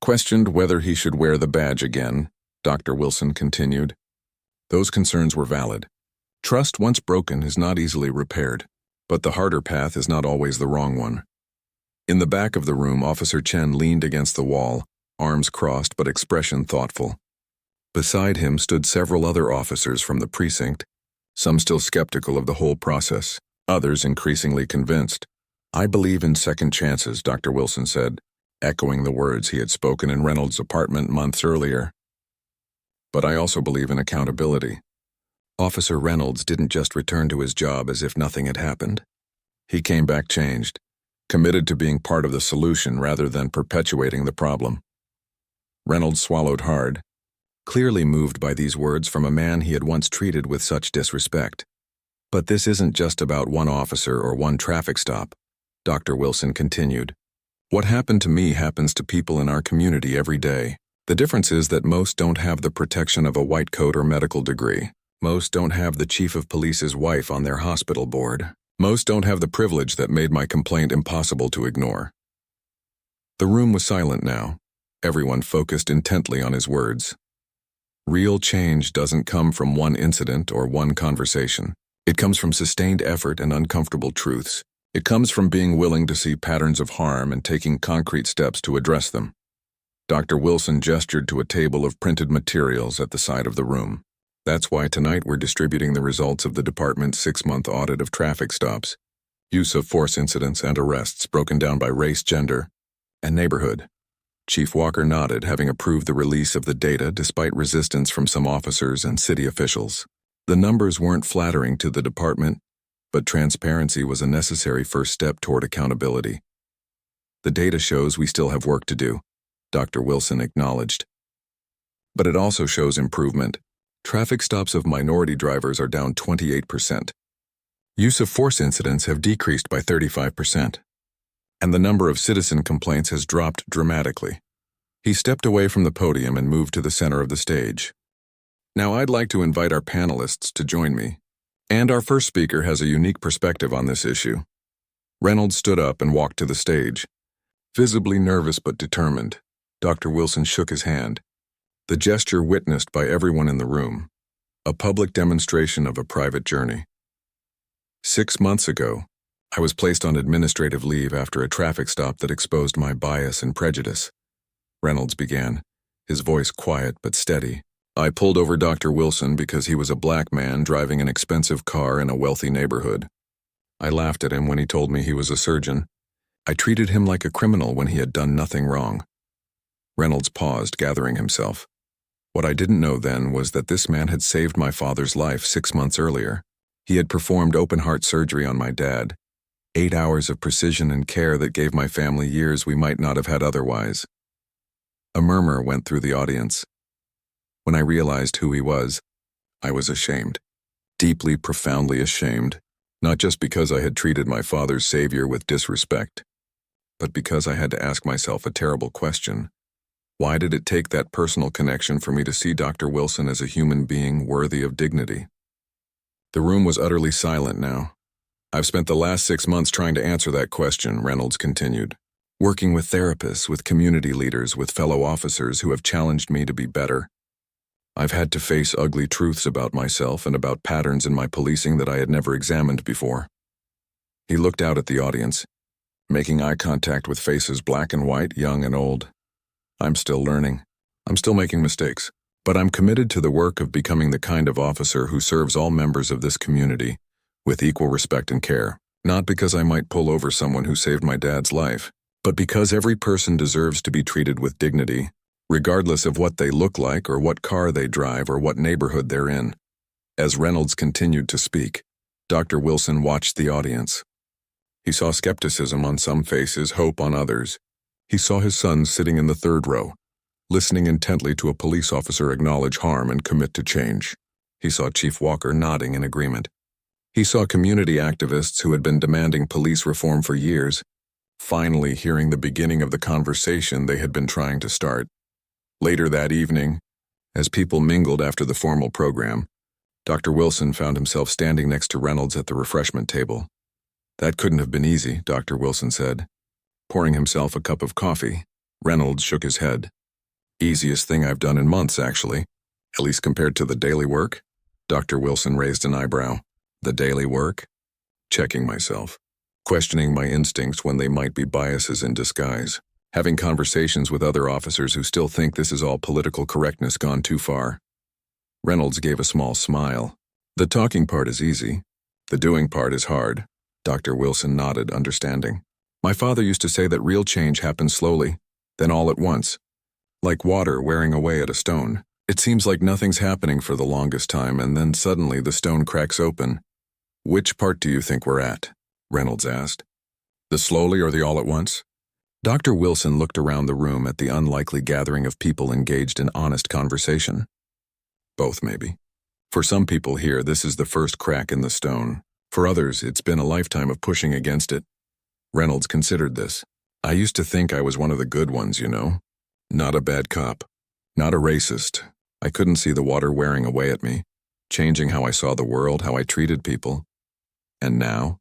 questioned whether he should wear the badge again, Dr. Wilson continued. Those concerns were valid. Trust once broken is not easily repaired, but the harder path is not always the wrong one. In the back of the room, Officer Chen leaned against the wall, arms crossed but expression thoughtful. Beside him stood several other officers from the precinct, some still skeptical of the whole process, others increasingly convinced. "I believe in second chances," Dr. Wilson said, echoing the words he had spoken in Reynolds' apartment months earlier. "But I also believe in accountability." Officer Reynolds didn't just return to his job as if nothing had happened. He came back changed, committed to being part of the solution rather than perpetuating the problem. Reynolds swallowed hard, clearly moved by these words from a man he had once treated with such disrespect. "But this isn't just about one officer or one traffic stop," Dr. Wilson continued. "What happened to me happens to people in our community every day. The difference is that most don't have the protection of a white coat or medical degree. Most don't have the chief of police's wife on their hospital board. Most don't have the privilege that made my complaint impossible to ignore." The room was silent now, everyone focused intently on his words. Real change doesn't come from one incident or one conversation. It comes from sustained effort and uncomfortable truths. It comes from being willing to see patterns of harm and taking concrete steps to address them. Dr. Wilson gestured to a table of printed materials at the side of the room. "That's why tonight we're distributing the results of the department's 6-month audit of traffic stops, use of force incidents and arrests broken down by race, gender, and neighborhood." Chief Walker nodded, having approved the release of the data despite resistance from some officers and city officials. The numbers weren't flattering to the department, but transparency was a necessary first step toward accountability. "The data shows we still have work to do," Dr. Wilson acknowledged. "But it also shows improvement. Traffic stops of minority drivers are down 28%. Use of force incidents have decreased by 35%. And the number of citizen complaints has dropped dramatically." He stepped away from the podium and moved to the center of the stage. "Now I'd like to invite our panelists to join me. And our first speaker has a unique perspective on this issue." Reynolds stood up and walked to the stage. Visibly nervous but determined, Dr. Wilson shook his hand, the gesture witnessed by everyone in the room, a public demonstration of a private journey. 6 months ago, I was placed on administrative leave after a traffic stop that exposed my bias and prejudice. Reynolds began, his voice quiet but steady. I pulled over Dr. Wilson because he was a black man driving an expensive car in a wealthy neighborhood. I laughed at him when he told me he was a surgeon. I treated him like a criminal when he had done nothing wrong. Reynolds paused, gathering himself. What I didn't know then was that this man had saved my father's life 6 months earlier. He had performed open-heart surgery on my dad. 8 hours of precision and care that gave my family years we might not have had otherwise. A murmur went through the audience. When I realized who he was, I was ashamed. Deeply, profoundly ashamed. Not just because I had treated my father's savior with disrespect, but because I had to ask myself a terrible question. Why did it take that personal connection for me to see Dr. Wilson as a human being worthy of dignity? The room was utterly silent now. I've spent the last 6 months trying to answer that question, Reynolds continued. Working with therapists, with community leaders, with fellow officers who have challenged me to be better. I've had to face ugly truths about myself and about patterns in my policing that I had never examined before. He looked out at the audience, making eye contact with faces black and white, young and old. I'm still learning. I'm still making mistakes. But I'm committed to the work of becoming the kind of officer who serves all members of this community with equal respect and care. Not because I might pull over someone who saved my dad's life, but because every person deserves to be treated with dignity, regardless of what they look like or what car they drive or what neighborhood they're in. As Reynolds continued to speak, Dr. Wilson watched the audience. He saw skepticism on some faces, hope on others. He saw his son sitting in the third row, listening intently to a police officer acknowledge harm and commit to change. He saw Chief Walker nodding in agreement. He saw community activists who had been demanding police reform for years, finally hearing the beginning of the conversation they had been trying to start. Later that evening, as people mingled after the formal program, Dr. Wilson found himself standing next to Reynolds at the refreshment table. That couldn't have been easy, Dr. Wilson said. Pouring himself a cup of coffee, Reynolds shook his head. Easiest thing I've done in months, actually. At least compared to the daily work. Dr. Wilson raised an eyebrow. The daily work? Checking myself. Questioning my instincts when they might be biases in disguise. Having conversations with other officers who still think this is all political correctness gone too far. Reynolds gave a small smile. The talking part is easy. The doing part is hard. Dr. Wilson nodded, understanding. My father used to say that real change happens slowly, then all at once. Like water wearing away at a stone. It seems like nothing's happening for the longest time, and then suddenly the stone cracks open. Which part do you think we're at? Reynolds asked. The slowly or the all at once? Dr. Wilson looked around the room at the unlikely gathering of people engaged in honest conversation. Both, maybe. For some people here, this is the first crack in the stone. For others, it's been a lifetime of pushing against it. Reynolds considered this. I used to think I was one of the good ones, you know. Not a bad cop. Not a racist. I couldn't see the water wearing away at me, changing how I saw the world, how I treated people. And now?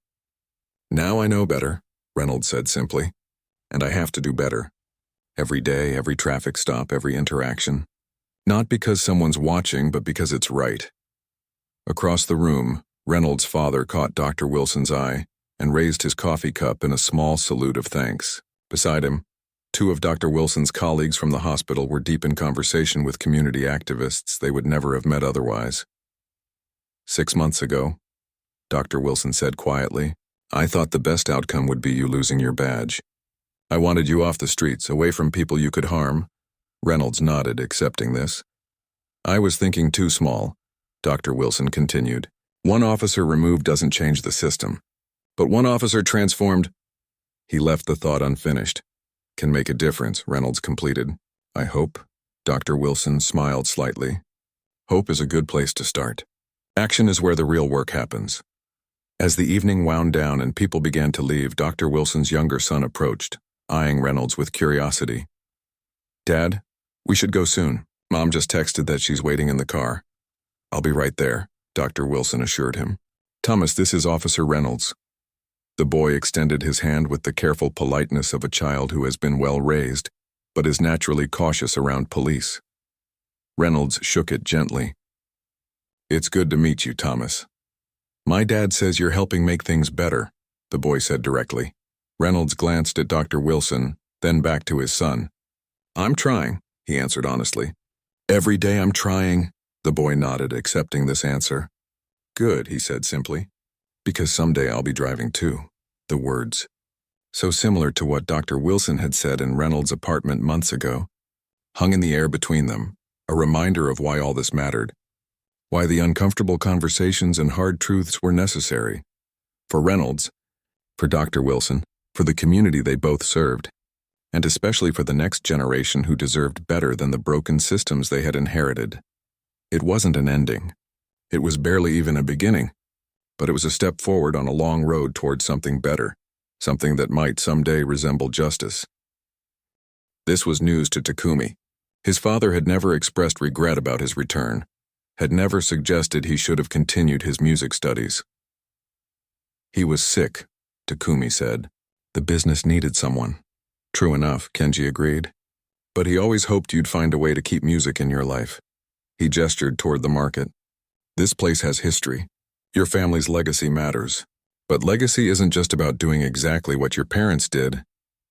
Now I know better, Reynolds said simply. And I have to do better. Every day, every traffic stop, every interaction. Not because someone's watching, but because it's right. Across the room, Reynolds' father caught Dr. Wilson's eye and raised his coffee cup in a small salute of thanks. Beside him, 2 of Dr. Wilson's colleagues from the hospital were deep in conversation with community activists they would never have met otherwise. 6 months ago, Dr. Wilson said quietly, I thought the best outcome would be you losing your badge. I wanted you off the streets, away from people you could harm. Reynolds nodded, accepting this. I was thinking too small, Dr. Wilson continued. 1 officer removed doesn't change the system. But 1 officer transformed. He left the thought unfinished. Can make a difference, Reynolds completed. I hope. Dr. Wilson smiled slightly. Hope is a good place to start. Action is where the real work happens. As the evening wound down and people began to leave, Dr. Wilson's younger son approached, eyeing Reynolds with curiosity. Dad, we should go soon. Mom just texted that she's waiting in the car. I'll be right there, Dr. Wilson assured him. Thomas, this is Officer Reynolds. The boy extended his hand with the careful politeness of a child who has been well raised, but is naturally cautious around police. Reynolds shook it gently. It's good to meet you, Thomas. My dad says you're helping make things better, the boy said directly. Reynolds glanced at Dr. Wilson, then back to his son. I'm trying, he answered honestly. Every day I'm trying, the boy nodded, accepting this answer. Good, he said simply. Because someday I'll be driving too. The words. So similar to what Dr. Wilson had said in Reynolds' apartment months ago, hung in the air between them, a reminder of why all this mattered. Why the uncomfortable conversations and hard truths were necessary. For Reynolds, for Dr. Wilson, for the community they both served, and especially for the next generation who deserved better than the broken systems they had inherited. It wasn't an ending. It was barely even a beginning, but it was a step forward on a long road toward something better, something that might someday resemble justice. This was news to Takumi. His father had never expressed regret about his return, had never suggested he should have continued his music studies. He was sick, Takumi said. The business needed someone. True enough, Kenji agreed. But he always hoped you'd find a way to keep music in your life. He gestured toward the market. This place has history. Your family's legacy matters. But legacy isn't just about doing exactly what your parents did.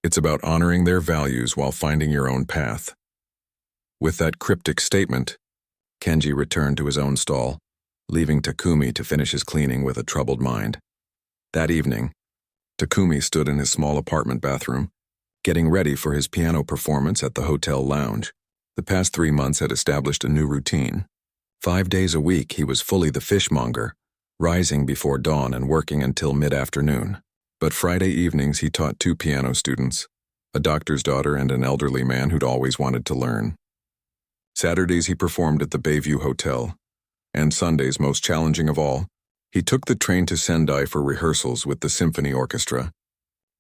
It's about honoring their values while finding your own path. With that cryptic statement, Kenji returned to his own stall, leaving Takumi to finish his cleaning with a troubled mind. That evening, Takumi stood in his small apartment bathroom, getting ready for his piano performance at the hotel lounge. The past 3 months had established a new routine. 5 days a week he was fully the fishmonger, rising before dawn and working until mid-afternoon. But Friday evenings he taught 2 piano students, a doctor's daughter and an elderly man who'd always wanted to learn. Saturdays he performed at the Bayview Hotel, and Sundays, most challenging of all, he took the train to Sendai for rehearsals with the symphony orchestra.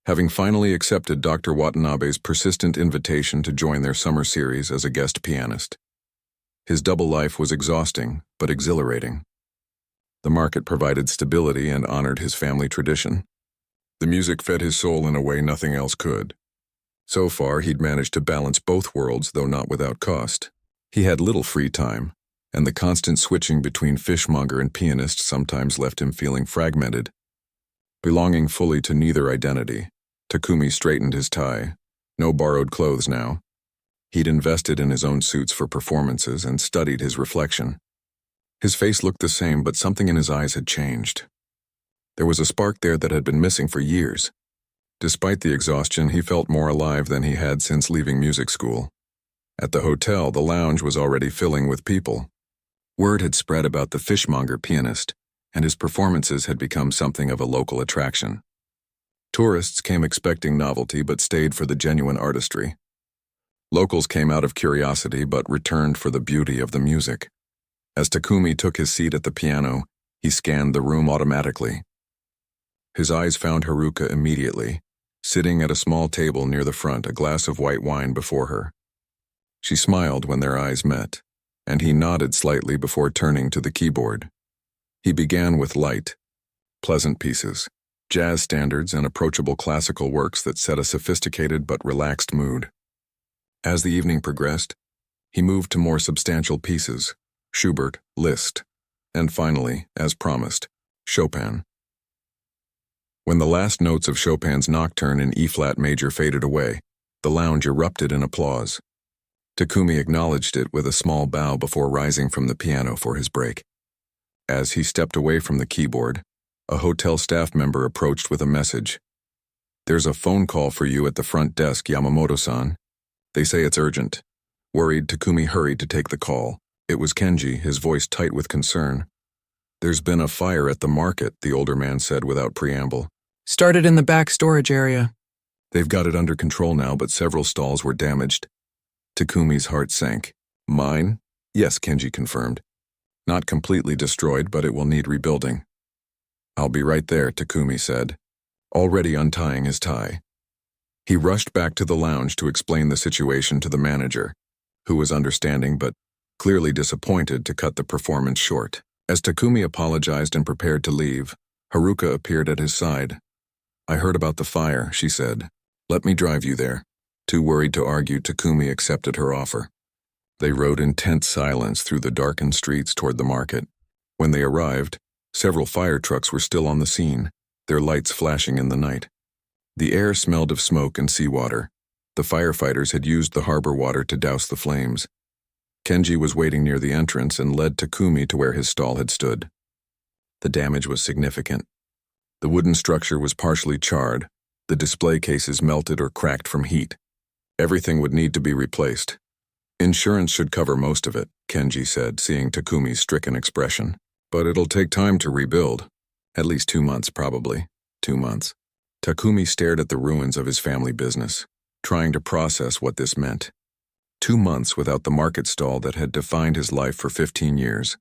Having finally accepted Dr. Watanabe's persistent invitation to join their summer series as a guest pianist. His double life was exhausting, but exhilarating. The market provided stability and honored his family tradition. The music fed his soul in a way nothing else could. So far, he'd managed to balance both worlds, though not without cost. He had little free time, and the constant switching between fishmonger and pianist sometimes left him feeling fragmented. Belonging fully to neither identity, Takumi straightened his tie. No borrowed clothes now. He'd invested in his own suits for performances and studied his reflection. His face looked the same, but something in his eyes had changed. There was a spark there that had been missing for years. Despite the exhaustion, he felt more alive than he had since leaving music school. At the hotel, the lounge was already filling with people. Word had spread about the fishmonger pianist, and his performances had become something of a local attraction. Tourists came expecting novelty but stayed for the genuine artistry. Locals came out of curiosity but returned for the beauty of the music. As Takumi took his seat at the piano, he scanned the room automatically. His eyes found Haruka immediately, sitting at a small table near the front, a glass of white wine before her. She smiled when their eyes met, and he nodded slightly before turning to the keyboard. He began with light, pleasant pieces, jazz standards and approachable classical works that set a sophisticated but relaxed mood. As the evening progressed, he moved to more substantial pieces, Schubert, Liszt, and finally, as promised, Chopin. When the last notes of Chopin's Nocturne in E-flat major faded away, the lounge erupted in applause. Takumi acknowledged it with a small bow before rising from the piano for his break. As he stepped away from the keyboard, a hotel staff member approached with a message. "There's a phone call for you at the front desk, Yamamoto-san. They say it's urgent." Worried, Takumi hurried to take the call. It was Kenji, his voice tight with concern. "There's been a fire at the market," the older man said without preamble. Started in the back storage area. "They've got it under control now, but several stalls were damaged." Takumi's heart sank. "Mine?" "Yes," Kenji confirmed. "Not completely destroyed, but it will need rebuilding." "I'll be right there," Takumi said, already untying his tie. He rushed back to the lounge to explain the situation to the manager, who was understanding but clearly disappointed to cut the performance short. As Takumi apologized and prepared to leave, Haruka appeared at his side. "I heard about the fire," she said. "Let me drive you there." Too worried to argue, Takumi accepted her offer. They rode in tense silence through the darkened streets toward the market. When they arrived, Several fire trucks were still on the scene, their lights flashing in the night. The air smelled of smoke and seawater. The firefighters had used the harbor water to douse the flames. Kenji was waiting near the entrance and led Takumi to where his stall had stood. The damage was significant. The wooden structure was partially charred, the display cases melted or cracked from heat. Everything would need to be replaced. Insurance should cover most of it, Kenji said, seeing Takumi's stricken expression. But it'll take time to rebuild. At least 2 months, probably. 2 months. Takumi stared at the ruins of his family business, trying to process what this meant. 2 months without the market stall that had defined his life for 15 years.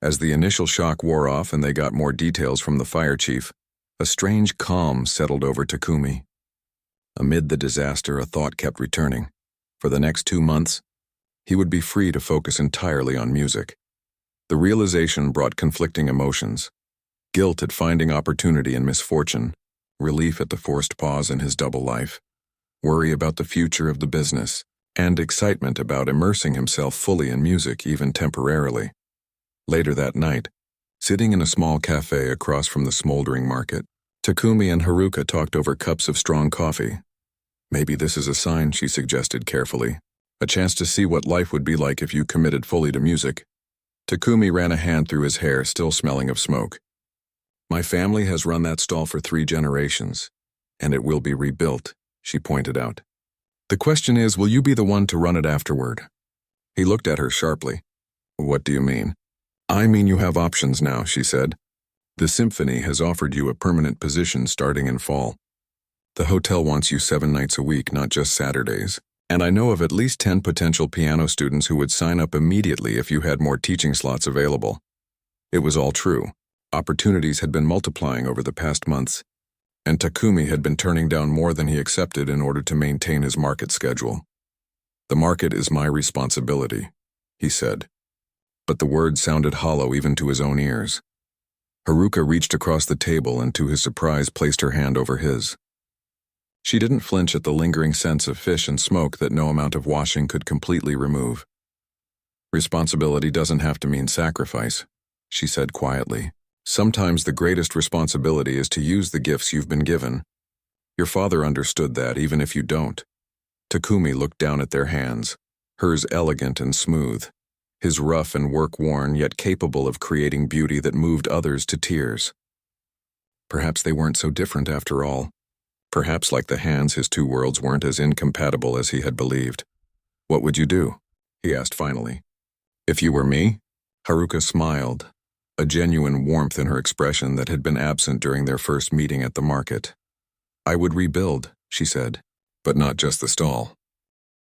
As the initial shock wore off and they got more details from the fire chief, a strange calm settled over Takumi. Amid the disaster, a thought kept returning. For the next 2 months, he would be free to focus entirely on music. The realization brought conflicting emotions. Guilt at finding opportunity in misfortune, relief at the forced pause in his double life, worry about the future of the business, and excitement about immersing himself fully in music even temporarily. Later that night, sitting in a small cafe across from the smoldering market, Takumi and Haruka talked over cups of strong coffee. Maybe this is a sign, she suggested carefully. A chance to see what life would be like if you committed fully to music. Takumi ran a hand through his hair, still smelling of smoke. My family has run that stall for 3 generations, and it will be rebuilt, she pointed out. The question is, will you be the one to run it afterward? He looked at her sharply. What do you mean? I mean you have options now, she said. The symphony has offered you a permanent position starting in fall. The hotel wants you 7 nights a week, not just Saturdays. And I know of at least 10 potential piano students who would sign up immediately if you had more teaching slots available. It was all true. Opportunities had been multiplying over the past months, and Takumi had been turning down more than he accepted in order to maintain his market schedule. The market is my responsibility, he said. But the words sounded hollow even to his own ears. Haruka reached across the table and to his surprise placed her hand over his. She didn't flinch at the lingering sense of fish and smoke that no amount of washing could completely remove. Responsibility doesn't have to mean sacrifice, she said quietly. Sometimes the greatest responsibility is to use the gifts you've been given. Your father understood that, even if you don't. Takumi looked down at their hands, hers elegant and smooth, his rough and work-worn yet capable of creating beauty that moved others to tears. Perhaps they weren't so different after all. Perhaps like the hands, his 2 worlds weren't as incompatible as he had believed. What would you do? He asked finally. If you were me? Haruka smiled, a genuine warmth in her expression that had been absent during their first meeting at the market. I would rebuild, she said, but not just the stall.